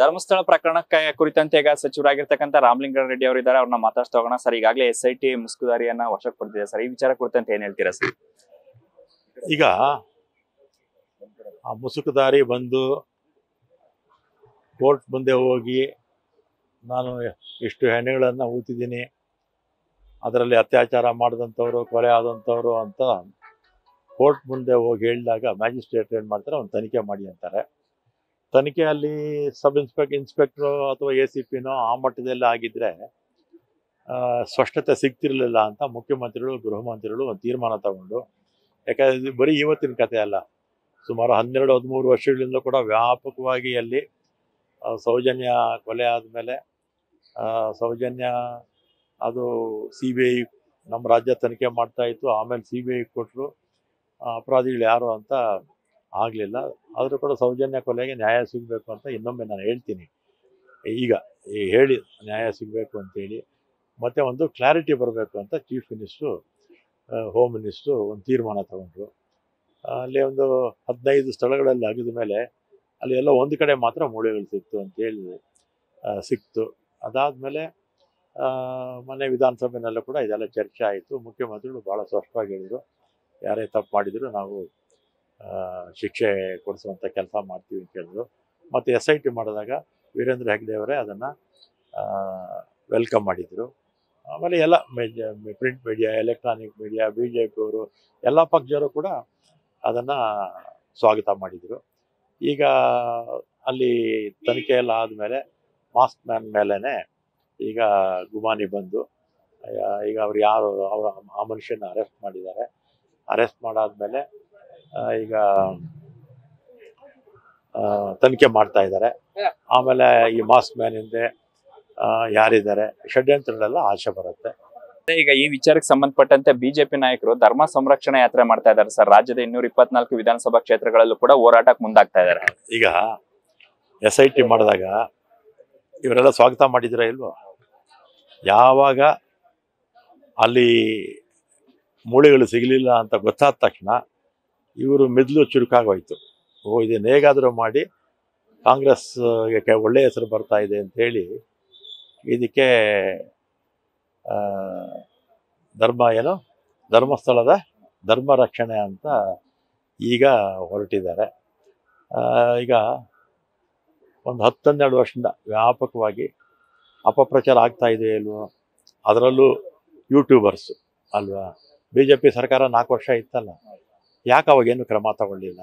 ಧರ್ಮಸ್ಥಳ ಪ್ರಕರಣಕ್ಕೆ ಕುರಿತಂತೆ ಈಗ ಸಚಿವರಾಗಿರ್ತಕ್ಕಂಥ ರಾಮಲಿಂಗಾರೆಡ್ಡಿ ಅವರು ಇದ್ದಾರೆ, ಅವ್ರನ್ನ ಮಾತಾಡ್ತಾ ಹೋಗೋಣ ಸರ್. ಈಗಾಗಲೇ SIT ಮುಸ್ಕುದಾರಿಯನ್ನ ವಶಕ್ಕೆ ಪಡೆದಿದೆ ಸರ್, ಈ ವಿಚಾರ ಕುರಿತಂತೆ ಏನ್ ಹೇಳ್ತೀರಾ ಸರ್? ಈಗ ಆ ಮುಸುಕುದಾರಿ ಬಂದು ಕೋರ್ಟ್ ಮುಂದೆ ಹೋಗಿ ನಾನು ಇಷ್ಟು ಹೆಣ್ಣುಗಳನ್ನು ಊತಿದ್ದೀನಿ, ಅದರಲ್ಲಿ ಅತ್ಯಾಚಾರ ಮಾಡಿದಂಥವ್ರು, ಕೊಲೆ ಆದಂಥವ್ರು ಅಂತ ಕೋರ್ಟ್ ಮುಂದೆ ಹೋಗಿ ಹೇಳಿದಾಗ ಮ್ಯಾಜಿಸ್ಟ್ರೇಟ್ ಏನು ಮಾಡ್ತಾರೆ, ಒಂದು ತನಿಖೆ ಮಾಡಿ ಅಂತಾರೆ. ತನಿಖೆಯಲ್ಲಿ ಸಬ್ ಇನ್ಸ್ಪೆಕ್ಟ್ರು ಅಥವಾ ACPನೋ ಆ ಮಟ್ಟದಲ್ಲಿ ಆಗಿದ್ದರೆ ಸ್ಪಷ್ಟತೆ ಸಿಗ್ತಿರಲಿಲ್ಲ ಅಂತ ಮುಖ್ಯಮಂತ್ರಿಗಳು, ಗೃಹ ಮಂತ್ರಿಗಳು ಒಂದು ತೀರ್ಮಾನ ತಗೊಂಡು, ಯಾಕಂದರೆ ಇದು ಬರೀ ಇವತ್ತಿನ ಕಥೆ ಅಲ್ಲ, ಸುಮಾರು 12-13 ವರ್ಷಗಳಿಂದ ಕೂಡ ವ್ಯಾಪಕವಾಗಿ ಅಲ್ಲಿ ಸೌಜನ್ಯ ಕೊಲೆ ಆದಮೇಲೆ ಸೌಜನ್ಯ ಅದು CBI ನಮ್ಮ ರಾಜ್ಯ ತನಿಖೆ ಮಾಡ್ತಾಯಿತ್ತು, ಆಮೇಲೆ CBI ಕೊಟ್ಟರು, ಅಪರಾಧಿಗಳು ಯಾರು ಅಂತ ಆಗಲಿಲ್ಲ. ಆದರೂ ಕೂಡ ಸೌಜನ್ಯ ಕೊಲೆಗೆ ನ್ಯಾಯ ಸಿಗಬೇಕು ಅಂತ ಇನ್ನೊಮ್ಮೆ ನಾನು ಹೇಳ್ತೀನಿ. ಈಗ ಹೇಳಿ ನ್ಯಾಯ ಸಿಗಬೇಕು ಅಂತೇಳಿ ಮತ್ತು ಒಂದು ಕ್ಲಾರಿಟಿ ಬರಬೇಕು ಅಂತ ಚೀಫ್ ಮಿನಿಸ್ಟ್ರು, ಹೋಮ್ ಮಿನಿಸ್ಟ್ರು ಒಂದು ತೀರ್ಮಾನ ತಗೊಂಡ್ರು. ಅಲ್ಲಿ ಒಂದು 15 ಸ್ಥಳಗಳಲ್ಲಿ ಆಗಿದ ಮೇಲೆ ಅಲ್ಲಿ ಎಲ್ಲ ಒಂದು ಕಡೆ ಮಾತ್ರ ಮೂಳೆಗಳು ಸಿಕ್ತು ಅಂತೇಳಿ ಸಿಕ್ತು. ಅದಾದಮೇಲೆ ಮೊನ್ನೆ ವಿಧಾನಸಭೆಯಲ್ಲೂ ಕೂಡ ಇದೆಲ್ಲ ಚರ್ಚೆ ಆಯಿತು. ಮುಖ್ಯಮಂತ್ರಿಗಳು ಭಾಳ ಸ್ಪಷ್ಟವಾಗಿ ಹೇಳಿದರು, ಯಾರೇ ತಪ್ಪು ಮಾಡಿದರೂ ನಾವು ಶಿಕ್ಷೆ ಕೊಡಿಸುವಂಥ ಕೆಲಸ ಮಾಡ್ತೀವಿ ಅಂತ ಹೇಳಿದ್ರು. ಮತ್ತು SIT ಮಾಡಿದಾಗ ವೀರೇಂದ್ರ ಹೆಗ್ಗಡೆ ಅವರೇ ಅದನ್ನು ವೆಲ್ಕಮ್ ಮಾಡಿದರು. ಆಮೇಲೆ ಎಲ್ಲ print media, electronic media, BJP ಅವರು ಎಲ್ಲ ಪಕ್ಷದವರು ಕೂಡ ಅದನ್ನು ಸ್ವಾಗತ ಮಾಡಿದರು. ಈಗ ಅಲ್ಲಿ ತನಿಖೆ ಎಲ್ಲ ಆದಮೇಲೆ ಮಾಸ್ಕ್ ಮ್ಯಾನ್ ಮೇಲೇ ಈಗ ಗುಮಾನಿ ಬಂದು ಈಗ ಅವ್ರು ಯಾರು ಆ ಮನುಷ್ಯನ ಅರೆಸ್ಟ್ ಮಾಡಿದ್ದಾರೆ. ಅರೆಸ್ಟ್ ಮಾಡಾದ್ಮೇಲೆ ಈಗ ತನಿಖೆ ಮಾಡ್ತಾ ಇದ್ದಾರೆ. ಆಮೇಲೆ ಈ ಮಾಸ್ಕ್ ಮ್ಯಾನ್ ಹಿಂದೆ ಯಾರಿದ್ದಾರೆ ಷಡ್ಯಂತ್ರಗಳೆಲ್ಲ ಆಚೆ ಬರುತ್ತೆ. ಈಗ ಈ ವಿಚಾರಕ್ಕೆ ಸಂಬಂಧಪಟ್ಟಂತೆ BJP ನಾಯಕರು ಧರ್ಮ ಸಂರಕ್ಷಣಾ ಯಾತ್ರೆ ಮಾಡ್ತಾ ಇದ್ದಾರೆ ಸರ್. ರಾಜ್ಯದ 224 ವಿಧಾನಸಭಾ ಕ್ಷೇತ್ರಗಳಲ್ಲೂ ಕೂಡ ಹೋರಾಟಕ್ಕೆ ಮುಂದಾಗ್ತಾ ಇದ್ದಾರೆ. ಈಗ SIT ಮಾಡಿದಾಗ ಇವರೆಲ್ಲ ಸ್ವಾಗತ ಮಾಡಿದ್ರ ಇಲ್ವೋ? ಯಾವಾಗ ಅಲ್ಲಿ ಮೂಳೆಗಳು ಸಿಗಲಿಲ್ಲ ಅಂತ ಗೊತ್ತಾದ ತಕ್ಷಣ ಇವರು ಮೆದುಳು ಚುರುಕಾಗೋಯ್ತು. ಇದನ್ನು ಹೇಗಾದರೂ ಮಾಡಿ ಕಾಂಗ್ರೆಸ್ಗೆ ಒಳ್ಳೆಯ ಹೆಸರು ಬರ್ತಾ ಇದೆ ಅಂಥೇಳಿ ಇದಕ್ಕೆ ಧರ್ಮಸ್ಥಳದ ಧರ್ಮ ರಕ್ಷಣೆ ಅಂತ ಈಗ ಹೊರಟಿದ್ದಾರೆ. ಈಗ ಒಂದು 10-12 ವರ್ಷದಿಂದ ವ್ಯಾಪಕವಾಗಿ ಅಪಪ್ರಚಾರ ಆಗ್ತಾ ಇದೆ ಇಲ್ವೋ? ಅದರಲ್ಲೂ ಯೂಟ್ಯೂಬರ್ಸು ಅಲ್ವಾ? BJP ಸರ್ಕಾರ 4 ವರ್ಷ ಇತ್ತಲ್ಲ, ಯಾಕೆ ಅವಾಗೇನು ಕ್ರಮ ತಗೊಳ್ಳಿಲ್ಲ?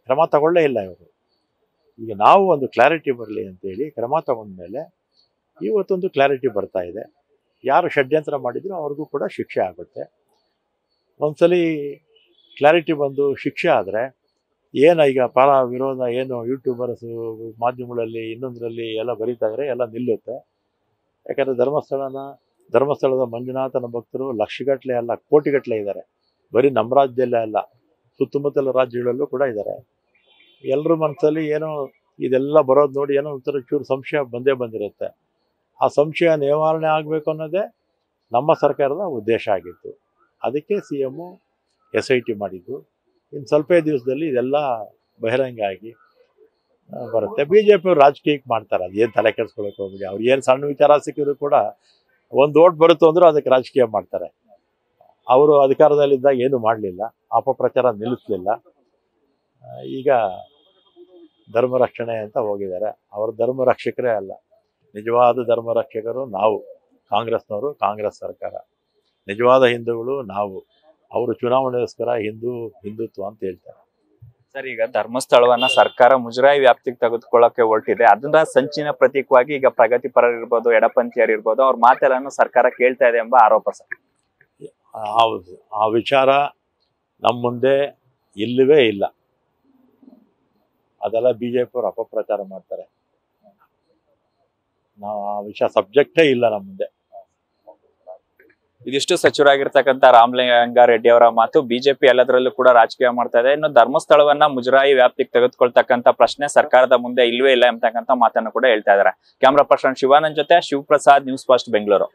ಕ್ರಮ ತಗೊಳ್ಳೇ ಇಲ್ಲ ಇವರು. ಈಗ ನಾವು ಒಂದು ಕ್ಲಾರಿಟಿ ಬರಲಿ ಅಂತೇಳಿ ಕ್ರಮ ತಗೊಂಡ್ಮೇಲೆ ಇವತ್ತೊಂದು ಕ್ಲಾರಿಟಿ ಬರ್ತಾ ಇದೆ. ಯಾರು ಷಡ್ಯಂತ್ರ ಮಾಡಿದ್ರು ಅವ್ರಿಗೂ ಕೂಡ ಶಿಕ್ಷೆ ಆಗುತ್ತೆ. ಒಂದ್ಸಲಿ ಕ್ಲಾರಿಟಿ ಬಂದು ಶಿಕ್ಷೆ ಆದರೆ ಏನು ಈಗ ಪರ ವಿರೋಧ ಏನು ಯೂಟ್ಯೂಬರ್ಸು ಮಾಧ್ಯಮಗಳಲ್ಲಿ ಇನ್ನೊಂದರಲ್ಲಿ ಎಲ್ಲ ಬರೀತಾ ಇದ್ದಾರೆ, ಎಲ್ಲ ನಿಲ್ಲುತ್ತೆ. ಯಾಕಂದರೆ ಧರ್ಮಸ್ಥಳದ ಮಂಜುನಾಥನ ಭಕ್ತರು ಲಕ್ಷಗಟ್ಟಲೆ ಅಲ್ಲ, ಕೋಟಿಗಟ್ಟಲೆ ಇದ್ದಾರೆ. ಬರೀ ನಮ್ಮ ರಾಜ್ಯದಲ್ಲೇ ಅಲ್ಲ, ಸುತ್ತಮುತ್ತಲ ರಾಜ್ಯಗಳಲ್ಲೂ ಕೂಡ ಇದ್ದಾರೆ. ಎಲ್ಲರ ಮನಸ್ಸಲ್ಲಿ ಏನೋ ಇದೆಲ್ಲ ಬರೋದು ನೋಡಿ ಏನೋ ಒಂಥರ ಚೂರು ಸಂಶಯ ಬಂದಿರುತ್ತೆ. ಆ ಸಂಶಯ ನಿವಾರಣೆ ಆಗಬೇಕು ಅನ್ನೋದೇ ನಮ್ಮ ಸರ್ಕಾರದ ಉದ್ದೇಶ ಆಗಿತ್ತು. ಅದಕ್ಕೆ CM SIT ಮಾಡಿದ್ದು. ಇನ್ನು ಸ್ವಲ್ಪ ದಿವಸದಲ್ಲಿ ಇದೆಲ್ಲ ಬಹಿರಂಗ ಆಗಿ ಬರುತ್ತೆ. BJP ಅವ್ರು ರಾಜಕೀಯಕ್ಕೆ ಮಾಡ್ತಾರೆ, ಅದೇನು ತಲೆ ಕೆಡಿಸ್ಕೊಳಕ್ಕೆ ಹೋಗ್ಬಿಡಿ. ಅವ್ರು ಏನು ಸಣ್ಣ ವಿಚಾರ ಸಿಕ್ಕಿದ್ರು ಕೂಡ ಒಂದು ಓಟ್ ಬರುತ್ತೋ ಅಂದರೂ ಅದಕ್ಕೆ ರಾಜಕೀಯ ಮಾಡ್ತಾರೆ. ಅವರು ಅಧಿಕಾರದಲ್ಲಿದ್ದಾಗ ಏನು ಮಾಡಲಿಲ್ಲ, ಅಪಪ್ರಚಾರ ನಿಲ್ಲಿಸಲಿಲ್ಲ. ಈಗ ಧರ್ಮ ರಕ್ಷಣೆ ಅಂತ ಹೋಗಿದ್ದಾರೆ. ಅವರು ಧರ್ಮ ರಕ್ಷಕರೇ ಅಲ್ಲ, ನಿಜವಾದ ಧರ್ಮ ರಕ್ಷಕರು ನಾವು, ಕಾಂಗ್ರೆಸ್ನವರು, ಕಾಂಗ್ರೆಸ್ ಸರ್ಕಾರ. ನಿಜವಾದ ಹಿಂದೂಗಳು ನಾವು. ಅವರು ಚುನಾವಣೆಗೋಸ್ಕರ ಹಿಂದುತ್ವ ಅಂತ ಹೇಳ್ತಾರೆ. ಸರ್, ಈಗ ಧರ್ಮಸ್ಥಳವನ್ನ ಸರ್ಕಾರ ಮುಜರಾಯಿ ವ್ಯಾಪ್ತಿಗೆ ತೆಗೆದುಕೊಳ್ಳಕ್ಕೆ ಹೊರಟಿದೆ. ಅದನ್ನ ಸಂಚಿನ ಪ್ರತೀಕವಾಗಿ ಈಗ ಪ್ರಗತಿಪರರಿರ್ಬೋದು, ಎಡಪಂಥೀಯರಿರ್ಬೋದು, ಅವ್ರ ಮಾತೆಲ್ಲನ್ನು ಸರ್ಕಾರ ಕೇಳ್ತಾ ಇದೆ ಎಂಬ ಆರೋಪ ಸರ್. ಆ ವಿಚಾರ ನಮ್ಮ ಮುಂದೆ ಇಲ್ಲವೇ ಇಲ್ಲ. ಅದೆಲ್ಲ BJP ಅವರು ಅಪಪ್ರಚಾರ ಮಾಡ್ತಾರೆ. ನಾವು ಆ ವಿಷಯ ಸಬ್ಜೆಕ್ಟೇ ಇಲ್ಲ ನಮ್ಮ ಮುಂದೆ. ಇದಿಷ್ಟು ಸಚಿವರಾಗಿರ್ತಕ್ಕಂಥ ರಾಮಲಿಂಗಾರೆಡ್ಡಿ ಅವರ ಮಾತು. BJP ಎಲ್ಲದರಲ್ಲೂ ಕೂಡ ರಾಜಕೀಯ ಮಾಡ್ತಾ ಇದೆ. ಇನ್ನು ಧರ್ಮಸ್ಥಳವನ್ನ ಮುಜರಾಯಿ ವ್ಯಾಪ್ತಿಗೆ ತೆಗೆದುಕೊಳ್ತಕ್ಕಂಥ ಪ್ರಶ್ನೆ ಸರ್ಕಾರದ ಮುಂದೆ ಇಲ್ವೇ ಇಲ್ಲ ಎಂಬತಕ್ಕಂಥ ಮಾತನ್ನು ಕೂಡ ಹೇಳ್ತಾ ಇದ್ದಾರೆ. ಕ್ಯಾಮ್ರಾ ಪರ್ಸನ್ ಶಿವಾನಂದ್ ಜೊತೆ Shivaprasad, news first Bengaluru.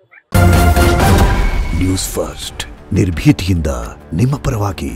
News first ನಿರ್ಭೀತಿಯಿಂದ ನಿಮ್ಮ ಪರವಾಗಿ.